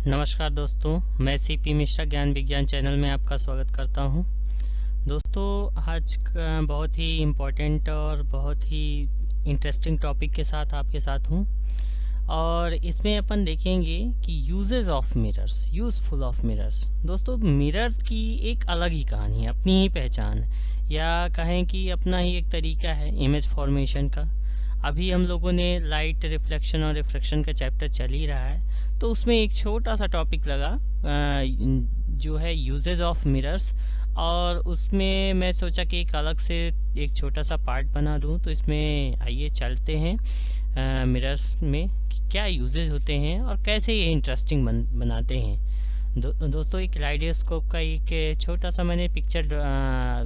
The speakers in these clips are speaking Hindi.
नमस्कार दोस्तों, मैं सीपी मिश्रा ज्ञान विज्ञान चैनल में आपका स्वागत करता हूं। दोस्तों, आज का बहुत ही इम्पोर्टेंट और बहुत ही इंटरेस्टिंग टॉपिक के साथ आपके साथ हूं और इसमें अपन देखेंगे कि uses of mirrors, useful of mirrors. दोस्तों, मिरर की एक अलग ही कहानी है, अपनी ही पहचान है, या कहें कि अपना ही एक तरीका है इमेज फॉर्मेशन का। अभी हम लोगों ने लाइट रिफ्लेक्शन और रिफ्रैक्शन का चैप्टर चल ही रहा है, तो उसमें एक छोटा सा टॉपिक लगा जो है यूजेस ऑफ मिरर्स, और उसमें मैं सोचा कि एक अलग से एक छोटा सा पार्ट बना दूं। तो इसमें आइए चलते हैं मिरर्स में कि क्या यूजेस होते हैं और कैसे ये इंटरेस्टिंग बनाते हैं। दोस्तों, एक कालेidoscope का एक छोटा सा मैंने पिक्चर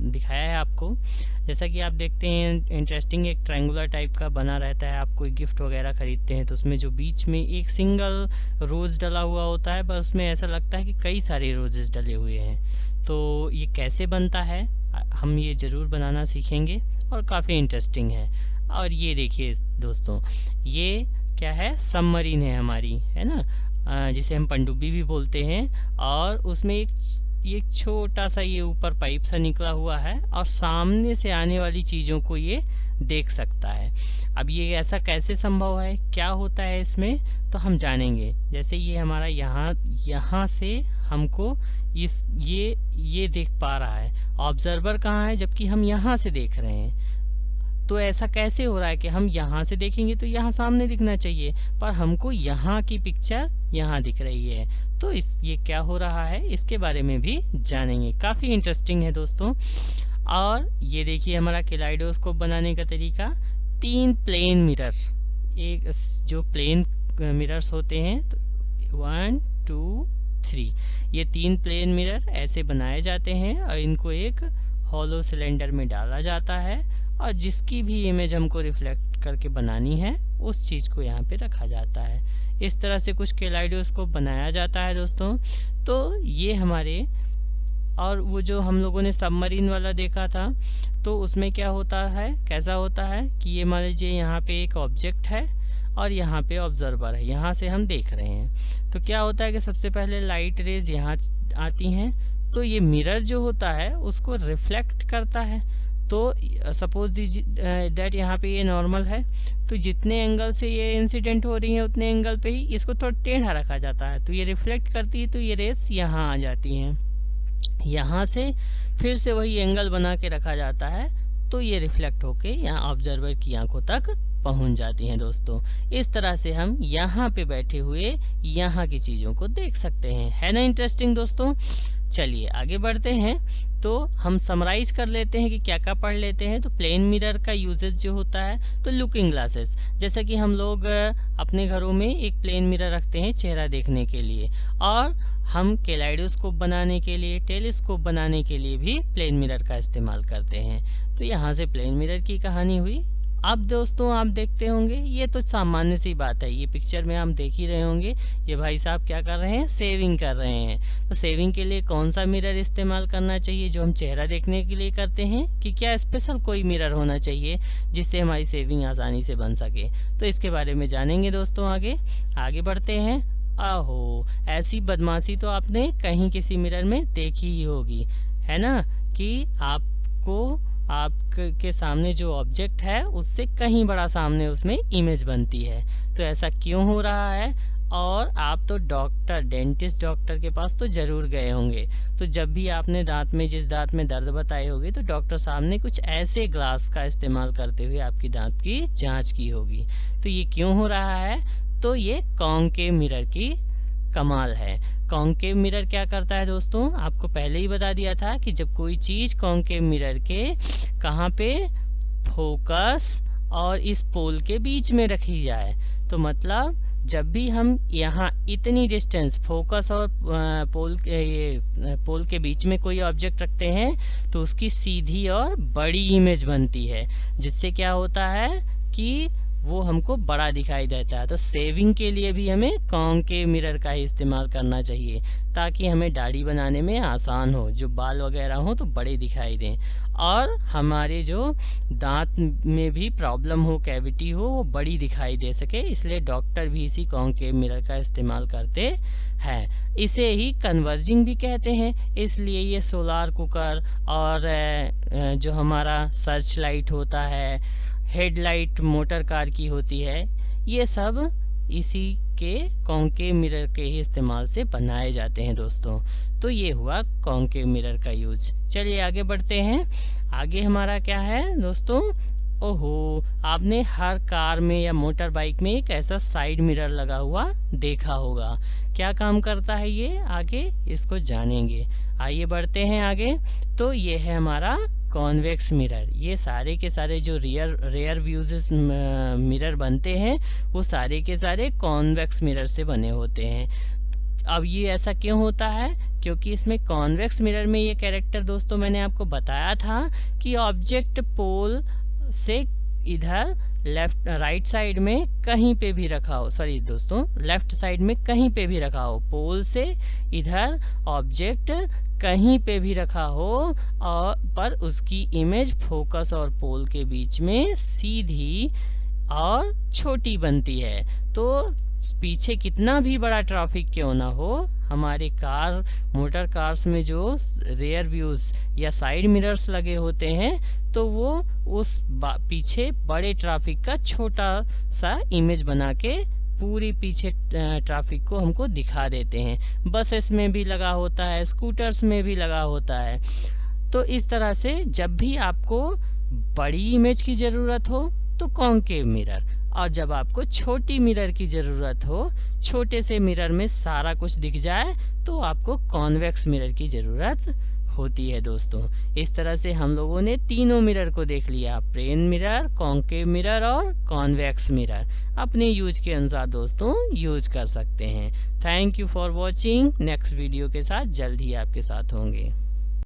दिखाया है आपको। जैसा कि आप देखते हैं, इंटरेस्टिंग एक ट्रायंगुलर टाइप का बना रहता है। आप कोई गिफ्ट वगैरह खरीदते हैं तो उसमें जो बीच में एक सिंगल रोज़ डला हुआ होता है, पर उसमें ऐसा लगता है कि कई सारे रोजेस डले हुए हैं। तो ये कैसे बनता है, हम ये ज़रूर बनाना सीखेंगे और काफ़ी इंटरेस्टिंग है। और ये देखिए दोस्तों, ये क्या है, सबमरीन है हमारी, है ना, जिसे हम पनडुब्बी भी बोलते हैं। और उसमें एक छोटा सा ये ऊपर पाइप सा निकला हुआ है और सामने से आने वाली चीज़ों को ये देख सकता है। अब ये ऐसा कैसे संभव है, क्या होता है इसमें, तो हम जानेंगे। जैसे ये हमारा यहाँ से हमको ये देख पा रहा है, ऑब्जर्वर कहाँ है, जबकि हम यहाँ से देख रहे हैं। तो ऐसा कैसे हो रहा है कि हम यहाँ से देखेंगे तो यहाँ सामने दिखना चाहिए, पर हमको यहाँ की पिक्चर यहाँ दिख रही है। तो ये क्या हो रहा है, इसके बारे में भी जानेंगे। काफ़ी इंटरेस्टिंग है दोस्तों। और ये देखिए हमारा कालेidoscope बनाने का तरीका। 3 प्लेन मिरर, एक जो प्लेन मिरर्स होते हैं, तो 1 2 3, ये 3 प्लेन मिरर ऐसे बनाए जाते हैं और इनको एक हॉलो सिलेंडर में डाला जाता है और जिसकी भी इमेज हमको रिफ्लेक्ट करके बनानी है उस चीज़ को यहाँ पे रखा जाता है। इस तरह से कुछ कालेidoscope बनाया जाता है दोस्तों। तो ये हमारे, और वो जो हम लोगों ने सबमरीन वाला देखा था, तो उसमें क्या होता है, कैसा होता है कि ये मान लीजिए यहाँ पे एक ऑब्जेक्ट है और यहाँ पे ऑब्जर्वर है, यहाँ से हम देख रहे हैं। तो क्या होता है कि सबसे पहले लाइट रेज यहाँ आती हैं, तो ये मिरर जो होता है उसको रिफ्लेक्ट करता है। तो सपोज दीजिए दैट यहाँ पे ये नॉर्मल है, तो जितने एंगल से ये इंसिडेंट हो रही है उतने एंगल पे ही इसको थोड़ा टेढ़ा रखा जाता है। तो ये रिफ्लेक्ट करती है, तो ये रेस यहाँ आ जाती हैं, यहाँ से फिर से वही एंगल बना के रखा जाता है, तो ये रिफ्लेक्ट होके यहाँ ऑब्जर्वर की आंखों तक पहुंच जाती हैं दोस्तों। इस तरह से हम यहाँ पे बैठे हुए यहाँ की चीज़ों को देख सकते हैं। है ना इंटरेस्टिंग दोस्तों। चलिए आगे बढ़ते हैं। तो हम समराइज कर लेते हैं कि क्या क्या पढ़ लेते हैं। तो प्लेन मिरर का यूजेस जो होता है, तो लुकिंग ग्लासेस, जैसा कि हम लोग अपने घरों में एक प्लेन मिरर रखते हैं चेहरा देखने के लिए, और हम कालेidoscope बनाने के लिए, टेलीस्कोप बनाने के लिए भी प्लेन मिरर का इस्तेमाल करते हैं। तो यहाँ से प्लेन मिरर की कहानी हुई। अब दोस्तों आप देखते होंगे, ये तो सामान्य सी बात है, ये पिक्चर में हम देख ही रहे होंगे, ये भाई साहब क्या कर रहे हैं, सेविंग कर रहे हैं। तो सेविंग के लिए कौन सा मिरर इस्तेमाल करना चाहिए, जो हम चेहरा देखने के लिए करते हैं, कि क्या स्पेशल कोई मिरर होना चाहिए जिससे हमारी सेविंग आसानी से बन सके। तो इसके बारे में जानेंगे दोस्तों। आगे बढ़ते हैं। आहो, ऐसी बदमाशी तो आपने कहीं किसी मिरर में देखी ही होगी, है ना, कि आपके सामने जो ऑब्जेक्ट है उससे कहीं बड़ा सामने उसमें इमेज बनती है। तो ऐसा क्यों हो रहा है, और आप तो डेंटिस्ट डॉक्टर के पास तो ज़रूर गए होंगे। तो जब भी आपने जिस दांत में दर्द बताई होगी, तो डॉक्टर साहब ने कुछ ऐसे ग्लास का इस्तेमाल करते हुए आपकी दांत की जांच की होगी। तो ये क्यों हो रहा है, तो ये कॉन्केव मिरर की कमाल है। कॉन्केव मिरर क्या करता है दोस्तों, आपको पहले ही बता दिया था कि जब कोई चीज़ कॉन्केव मिरर के कहाँ पे, फोकस और इस पोल के बीच में रखी जाए, तो मतलब जब भी हम यहाँ इतनी डिस्टेंस फोकस और पोल के बीच में कोई ऑब्जेक्ट रखते हैं, तो उसकी सीधी और बड़ी इमेज बनती है, जिससे क्या होता है कि वो हमको बड़ा दिखाई देता है। तो सेविंग के लिए भी हमें कॉन्केव मिरर का ही इस्तेमाल करना चाहिए, ताकि हमें दाढ़ी बनाने में आसान हो, जो बाल वगैरह हो तो बड़े दिखाई दें, और हमारे जो दांत में भी प्रॉब्लम हो, कैविटी हो, वो बड़ी दिखाई दे सके। इसलिए डॉक्टर भी इसी कॉन्केव मिरर का इस्तेमाल करते है। इसे ही कन्वर्जिंग भी कहते हैं। इसलिए ये सोलार कुकर और जो हमारा सर्च लाइट होता है, हेडलाइट मोटर कार की होती है, ये सब इसी के कॉन्केव मिरर के ही इस्तेमाल से बनाए जाते हैं दोस्तों। तो ये हुआ कॉन्केव मिरर का यूज। चलिए आगे बढ़ते हैं। आगे हमारा क्या है दोस्तों, ओहो, आपने हर कार में या मोटर बाइक में एक ऐसा साइड मिरर लगा हुआ देखा होगा। क्या काम करता है ये, आगे इसको जानेंगे। आइए बढ़ते हैं आगे। तो ये है हमारा कॉन्वेक्स मिरर। ये सारे के सारे जो रेयर व्यूज मिरर बनते हैं वो सारे के सारे कॉन्वेक्स मिरर से बने होते हैं। अब ये ऐसा क्यों होता है, क्योंकि इसमें कॉन्वेक्स मिरर में ये कैरेक्टर दोस्तों मैंने आपको बताया था कि ऑब्जेक्ट पोल से इधर लेफ्ट राइट साइड में कहीं पे भी रखा हो, सॉरी दोस्तों, लेफ्ट साइड में कहीं पे भी रखा हो, पोल से इधर ऑब्जेक्ट कहीं पे भी रखा हो और पर उसकी इमेज फोकस और पोल के बीच में सीधी और छोटी बनती है। तो पीछे कितना भी बड़ा ट्रैफिक क्यों ना हो, हमारे मोटर कार्स में जो रेयर व्यूज या साइड मिरर्स लगे होते हैं तो वो उस पीछे बड़े ट्रैफिक का छोटा सा इमेज बना के पूरी पीछे ट्रैफिक को हमको दिखा देते हैं। बसेस में भी लगा होता है, स्कूटर्स में भी लगा होता है। तो इस तरह से जब भी आपको बड़ी इमेज की ज़रूरत हो तो कॉन्केव मिरर, और जब आपको छोटी मिरर की ज़रूरत हो, छोटे से मिरर में सारा कुछ दिख जाए, तो आपको कॉन्वेक्स मिरर की ज़रूरत होती है दोस्तों। इस तरह से हम लोगों ने तीनों मिरर को देख लिया, प्लेन मिरर, कॉन्केव मिरर और कॉन्वेक्स मिरर। अपने यूज के अनुसार दोस्तों यूज कर सकते हैं। Thank you for watching. Next video के साथ जल्द ही आपके साथ होंगे।